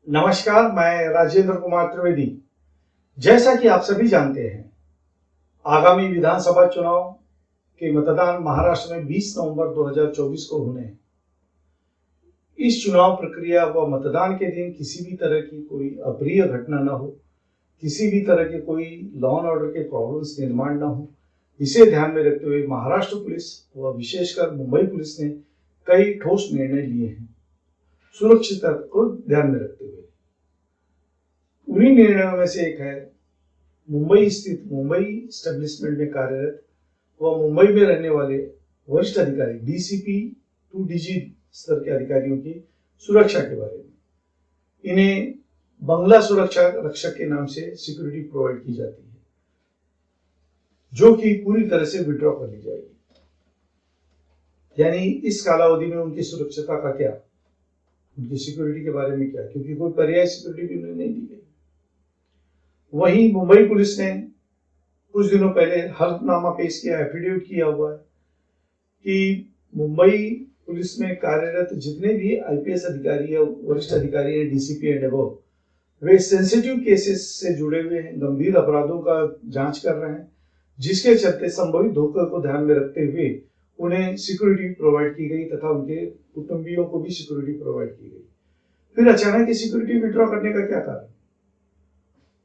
नमस्कार, मैं राजेंद्र कुमार त्रिवेदी। जैसा कि आप सभी जानते हैं, आगामी विधानसभा चुनाव के मतदान महाराष्ट्र में 20 नवंबर 2024 को होने हैं। इस चुनाव प्रक्रिया व मतदान के दिन किसी भी तरह की कोई अप्रिय घटना न हो, किसी भी तरह के कोई लॉ एंड ऑर्डर के प्रॉब्लम्स निर्माण न हो, इसे ध्यान में रखते हुए महाराष्ट्र पुलिस व विशेषकर मुंबई पुलिस ने कई ठोस निर्णय लिए हैं, सुरक्षितता को ध्यान में रखते हुए। उन्हीं निर्णयों में से एक है मुंबई स्थित मुंबई एस्टेब्लिशमेंट में कार्यरत व मुंबई में रहने वाले वरिष्ठ अधिकारी डीसीपी टू डीजी स्तर के अधिकारियों की सुरक्षा के बारे में। इन्हें बंगला सुरक्षा रक्षक के नाम से सिक्योरिटी प्रोवाइड की जाती है, जो कि पूरी तरह से विड्रॉ कर ली जाएगी। यानी इस कालावधि में उनकी सुरक्षता का क्या, उनकी सिक्योरिटी के बारे में क्या, क्योंकि कोई पर्याय सिक्योरिटी भी उन्हें नहीं दी गई। वहीं मुंबई पुलिस ने कुछ दिनों पहले हल्फनामा पेश किया, एफिडेविट किया हुआ है कि मुंबई पुलिस में कार्यरत जितने भी आईपीएस अधिकारी या वरिष्ठ अधिकारी हैं, DCP and above, way sensitive cases से जुड़े हुए हैं, गंभीर अपराधों का जांच कर रहे हैं, जिसके चलते संभावित धोखे को ध्यान में रखते हुए उन्हें सिक्योरिटी प्रोवाइड की गई तथा उनके कुटुंबियों को भी सिक्योरिटी प्रोवाइड की गई। फिर अचानक सिक्योरिटी विड्रॉ करने का क्या कारण,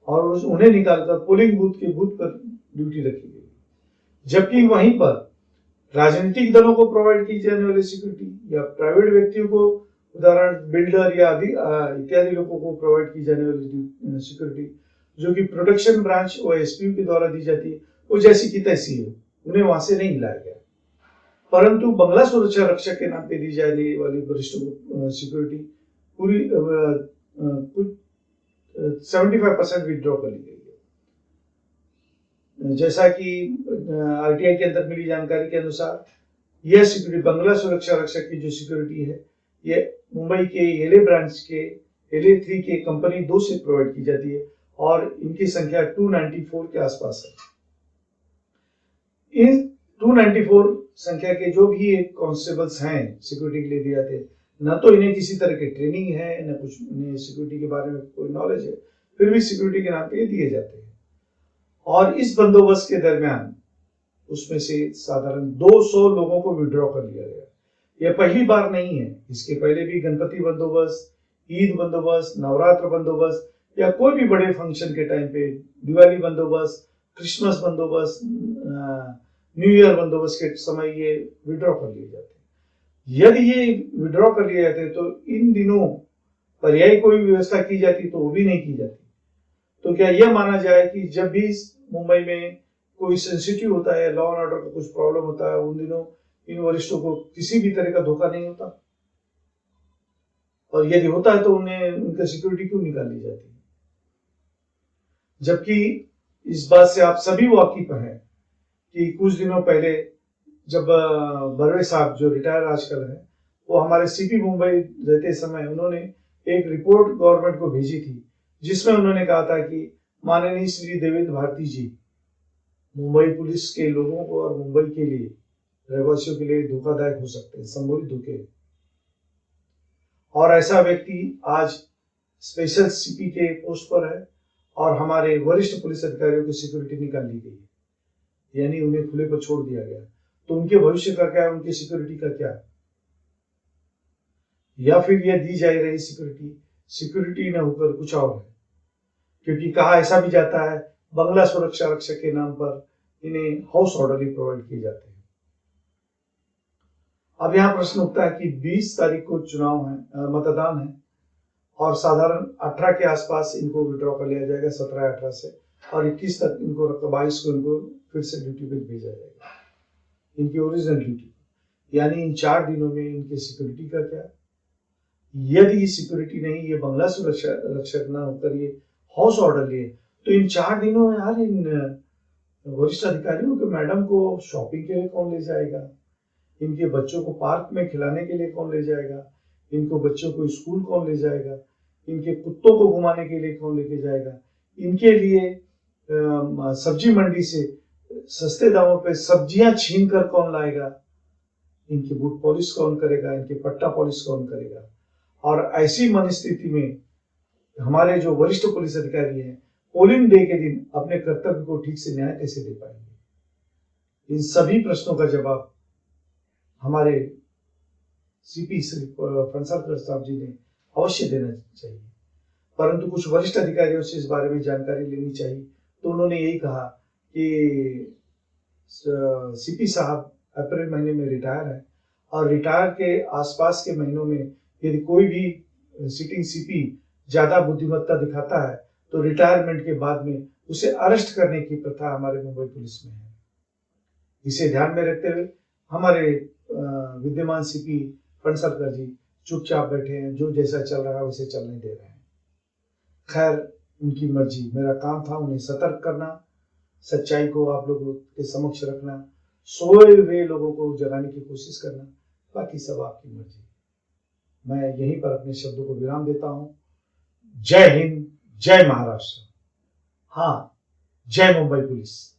और उन्हें निकालकर पोलिंग बूथ के बूथ पर ड्यूटी रखी गई, जबकि वहीं पर राजनीतिक दलों को प्रोवाइड की जाने वाली सिक्योरिटी या प्राइवेट व्यक्तियों को, उदाहरण बिल्डर या इत्यादि लोगों को प्रोवाइड की जाने वाली सिक्योरिटी जो कि प्रोटेक्शन ब्रांच और एसपी के द्वारा दी जाती है, वो जैसी की तैसी है, उन्हें वहां से नहीं लाया गया। परंतु बंगला सुरक्षा रक्षक के नाम पे दी जाने वाली वरिष्ठ सिक्योरिटी पूरी कुछ 75% विड्रॉ कर ली गई है। जैसा कि आरटीआई के अंदर मिली जानकारी के अनुसार यह सिक्योरिटी, बंगला सुरक्षा रक्षक की जो सिक्योरिटी है, यह मुंबई के एलए ब्रांच के एलए 3 के कंपनी 2 से प्रोवाइड की जाती है और इनकी संख्या 294 के आसपास है। इन 294 संख्या के जो भी कांस्टेबल्स हैं सिक्योरिटी के लिए दिए जाते हैं, न तो इन्हें किसी तरह की ट्रेनिंग है, न कुछ इन्हें सिक्योरिटी के बारे में कोई नॉलेज है, फिर भी सिक्योरिटी के नाम पे दिए जाते हैं। और इस बंदोबस्त के दरमियान उसमें से साधारण 200 लोगों को विड्रॉ कर लिया गया। यह पहली बार नहीं है, इसके पहले भी गणपति बंदोबस्त, ईद बंदोबस्त, नवरात्र बंदोबस्त या कोई भी बड़े फंक्शन के टाइम पे, दिवाली बंदोबस्त, क्रिसमस बंदोबस्त, न्यू ईयर बंदोबस्त के समय ये विड्रॉ कर लिए जाते हैं। यदि ये विड्रॉ कर लिए जाते तो इन दिनों पर्यायी कोई व्यवस्था की जाती तो वो भी नहीं की जाती। तो क्या यह माना जाए कि जब भी मुंबई में कोई सेंसिटिव होता है, लॉ एंड ऑर्डर का कुछ प्रॉब्लम होता है, उन दिनों इन वरिष्ठों को किसी भी तरह का धोखा नहीं होता, और यदि होता है तो उन्हें उनकी सिक्योरिटी क्यों निकाल ली जाती है? जबकि इस बात से आप सभी वाकिफ हैं कि कुछ दिनों पहले जब बर्वे साहब जो रिटायर आजकल है, वो हमारे सीपी मुंबई रहते समय उन्होंने एक रिपोर्ट गवर्नमेंट को भेजी थी, जिसमें उन्होंने कहा था कि माननीय श्री देवेंद्र भारती जी मुंबई पुलिस के लोगों को और मुंबई के लिए रहवासियों के लिए धोखादायक हो सकते हैं, संभावित धोखे। और ऐसा व्यक्ति आज स्पेशल सीपी के पोस्ट पर है और हमारे वरिष्ठ पुलिस अधिकारियों की सिक्योरिटी निकाल ली गई है, यानी उन्हें खुले पर छोड़ दिया गया। तो उनके भविष्य का क्या, उनकी सिक्योरिटी का क्या? या फिर यह दी जा रही सिक्योरिटी न होकर कुछ और है? क्योंकि कहा ऐसा भी जाता है बंगला सुरक्षा रक्षक के नाम पर इन्हें हाउस ऑर्डर ही प्रोवाइड किए जाते हैं। अब यहाँ प्रश्न उठता है कि 20 तारीख को चुनाव है, मतदान है, और साधारण 18 के आसपास इनको विड्रॉ कर लिया जाएगा, 17-18 से, और 21 तक इनको 22 को इनको फिर से ड्यूटी पे भेजा जाएगा, इनकी ओरिजिनल ड्यूटी। यानी इन 4 दिनों में इनकी सिक्योरिटी का क्या? यदि सिक्योरिटी नहीं, ये बंगला सुरक्षा रक्षक ना होकर ये हाउस ऑर्डर लिए, तो इन 4 दिनों में यार इन वरिष्ठ अधिकारियों के मैडम को शॉपिंग के लिए कौन ले जाएगा? इनके बच्चों को पार्क में खिलाने के लिए कौन ले जाएगा? इनको बच्चों को स्कूल कौन ले जाएगा? इनके कुत्तों को घुमाने के लिए कौन लेके जाएगा? इनके लिए सब्जी मंडी से सस्ते दामों पे सब्जियां छीन कर कौन लाएगा? इनकी बूट पॉलिश कौन करेगा? इनके पट्टा पॉलिश कौन करेगा? और ऐसी मनस्थिति में हमारे जो वरिष्ठ पुलिस अधिकारी हैं पोलिंग डे के दिन अपने कर्तव्य को ठीक से न्याय कैसे दे पाएंगे? इन सभी प्रश्नों का जवाब हमारे सीपी श्री फणसलकर साहब जी ने अवश्य देना चाहिए, परंतु कुछ वरिष्ठ अधिकारियों से इस बारे में जानकारी लेनी चाहिए। तो उन्होंने यही कहा कि सीपी साहब अप्रैल महीने में रिटायर है और रिटायर के आसपास के महीनों में यदि कोई भी सिटिंग सीपी ज्यादा बुद्धिमत्ता दिखाता है तो रिटायरमेंट के बाद में उसे अरेस्ट करने की प्रथा हमारे मुंबई पुलिस में है। इसे ध्यान में रखते हुए हमारे विद्यमान सीपी फणसलकर जी चुपचाप बैठे हैं, जो जैसा चल रहा है वैसे चलने दे रहे हैं। खैर, उनकी मर्जी। मेरा काम था उन्हें सतर्क करना, सच्चाई को आप लोगों के समक्ष रखना, सोए हुए लोगों को जगाने की कोशिश करना, बाकी सब आपकी मर्जी। मैं यहीं पर अपने शब्दों को विराम देता हूं। जय हिंद, जय महाराष्ट्र। हाँ, जय मुंबई पुलिस।